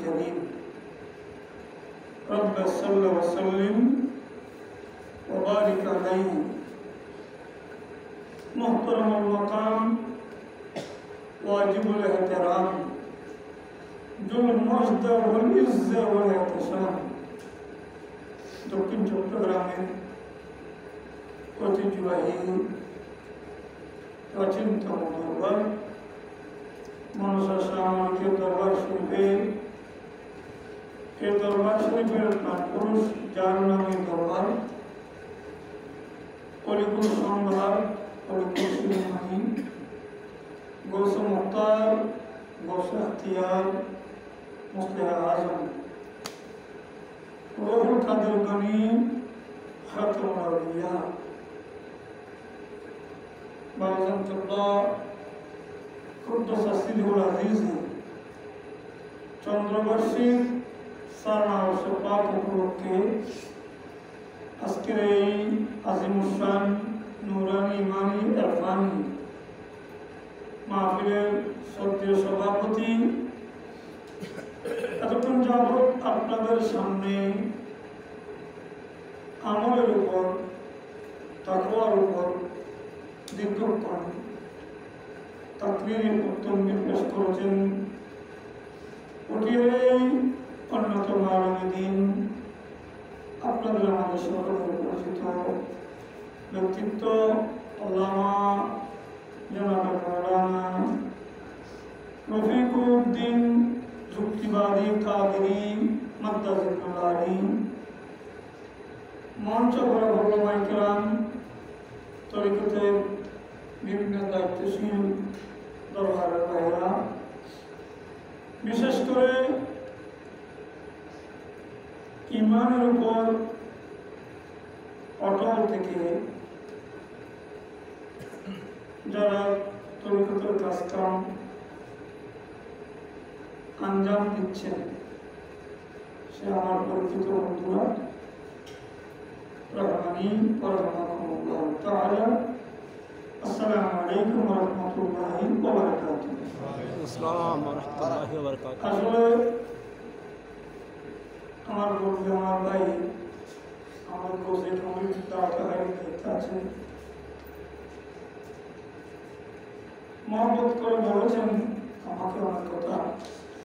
الكريم رب صل وسلم وبارك عليه محترم المقام واجب الاحترام ذو المجد والعزة والاحتشام দক্ষিণ চট্টগ্রামের ঐতিহ্যবাহী প্রাচীনতম দরবার মনসা শাহ মালিকের দরবার শরীফে এই দরবার শরীফের পুরুষ যার নামে দরবার অলিপুর সম্রাট অলিপুর শিরোমণি গৌস মুক্তার গৌস আখতিয়ার মুস্তাফা আজম রুহুল কাদের গনি খাতুন আউলিয়া বাজাতুল্লাহ কুদ্দুস সিরহুল আজিজ চন্দ্রবর্ষীর সারনা ও পাক উপলক্ষে আজকের এই আজিমুসান নুরানি ইমানি ইরফানি মাহফিলের শ্রদ্ধেয় সভাপতি এতক্ষণ যাবৎ আপনাদের সামনে আমলের উপর তাকওয়ার উপর দীর্ঘক্ষণ তাকরীরের উত্তম পেশ করেছেন ওটিএর অন্যতম আলেমে দ্বীন আপনাদের আমাদের সকলের পরিচিত ব্যক্তিত্ব আল্লামা জনাব মাওলানা রফিকুদ্দিন যুক্তিবাদী কাদেরী মাদ্দাজিল্লাহ আলী মঞ্চ বড় ওলামায়ে কেরাম তরিকতের বিভিন্ন দায়িত্বশীল দরবারের ভাইরা বিশেষ করে ইমানের উপর অটল থেকে যারা তরিকতের কাজকাম আঞ্জাম দিচ্ছেন সে আমার পরিচিত বন্ধুরা রহমানি পরমাকুমুল্লাহ তাআলা আসসালামু আলাইকুম ওয়া রাহমাতুল্লাহি ওয়া বারাকাতুহু। আসসালামু আলাইকুম ওয়া বারাকাতুহু। আসলে আমার বন্ধু আমার ভাই আমার কোচের অনেক দায়িত্ব আছে মহব্বত করে বলেছেন আমাকে অনেক কথা